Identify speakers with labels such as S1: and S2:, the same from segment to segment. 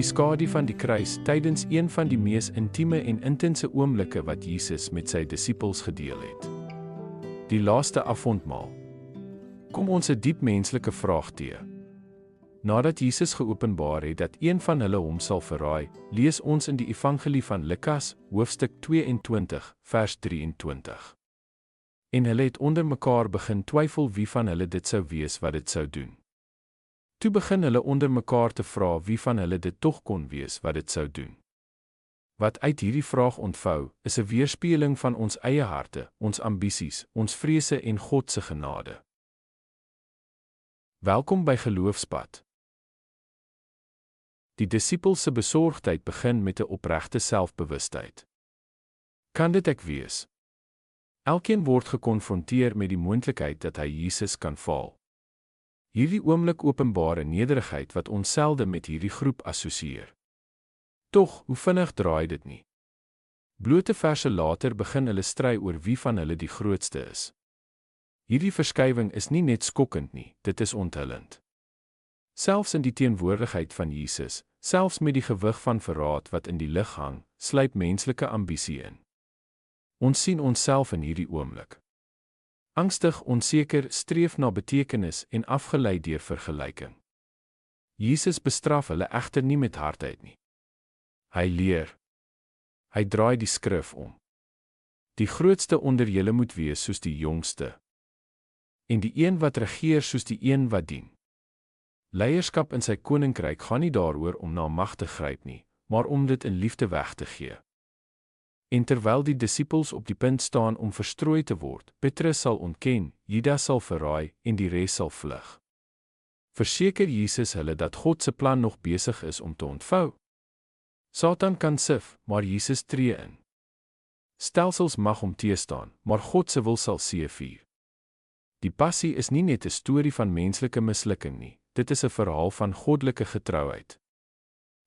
S1: skadu van die kruis tydens een van die mees intieme en intense oomblikke wat Jesus met sy disippels gedeel het. Die laaste avondmaal. Kom ons 'n diep menslike vraag teë. Nadat Jesus geopenbaar het dat een van hulle hom sal verraai, lees ons in die Evangelie van Lukas, hoofstuk 22, vers 23. En hulle het onder mekaar begin twyfel wie van hulle dit sou wees wat dit sou doen. Toe begin hulle onder mekaar te vra wie van hulle dit tog kon wees wat dit sou doen. Wat uit hierdie vraag ontvou, is 'n weerspieëling van ons eie harte, ons ambisies, ons vrese en God se genade. Welkom by Geloofspad. Die disippels se besorgdheid begin met 'n opregte selfbewustheid. Kan dit ek wees? Elkeen word gekonfronteer met die moontlikheid dat hy Jesus kan faal. Hierdie oomblik openbare nederigheid wat ons selde met hierdie groep assosieer. Tog, hoe vinnig draai dit nie? Blote verse later begin hulle stry oor wie van hulle die grootste is. Hierdie verskywing is nie net skokkend nie, dit is onthullend. Selfs in die teenwoordigheid van Jesus, selfs met die gewig van verraad wat in die lug hang, sluip menslike ambisie in. Ons sien onsself in hierdie oomblik. Angstig, onseker, streef na betekenis en afgelei deur vergelyking. Jesus bestraf hulle egter nie met hardheid nie. Hy leer. Hy draai die skrif om. Die grootste onder julle moet wees soos die jongste. En die een wat regeer soos die een wat dien. Leierskap in sy koninkryk gaan nie daaroor om na mag te gryp nie, maar om dit in liefde weg te gee. En terwyl die disippels op die punt staan om verstrooi te word, Petrus sal ontken, Judas sal verraai en die res sal vlug. Verseker Jesus hulle dat God se plan nog besig is om te ontvou. Satan kan sif, maar Jesus tree in. Stelsels mag hom teëstaan, maar God se wil sal seëvier. Die passie is nie net 'n storie van menslike mislukking nie, dit is 'n verhaal van goddelike getrouheid.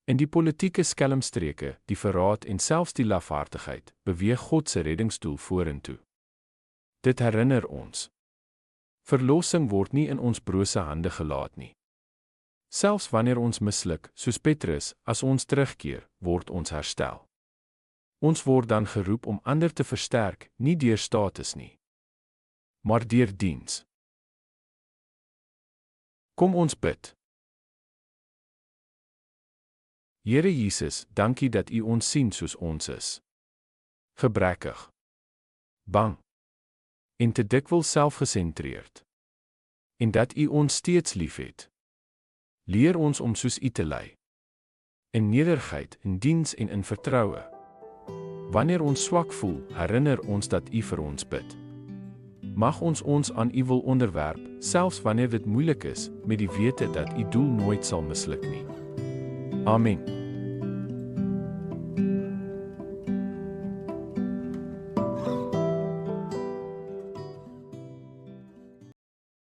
S1: In die politieke skelmstreke, die verraad en selfs die lafhartigheid, beweeg God se reddingsdoel vorentoe. Dit herinner ons. Verlossing word nie in ons brose hande gelaat nie. Selfs wanneer ons misluk, soos Petrus, as ons terugkeer, word ons herstel. Ons word dan geroep om ander te versterk, nie deur status nie, maar deur diens. Kom ons bid. Here Jesus, dankie dat U ons sien soos ons is. Gebrekkig, bang en te dikwels selfgesentreerd. En dat U ons steeds liefhet. Leer ons om soos U te lei. In nederigheid, in diens en in vertroue. Wanneer ons swak voel, herinner ons dat U vir ons bid. Mag ons aan U wil onderwerp, selfs wanneer dit moeilik is, met die wete dat U doel nooit sal misluk nie. Amen.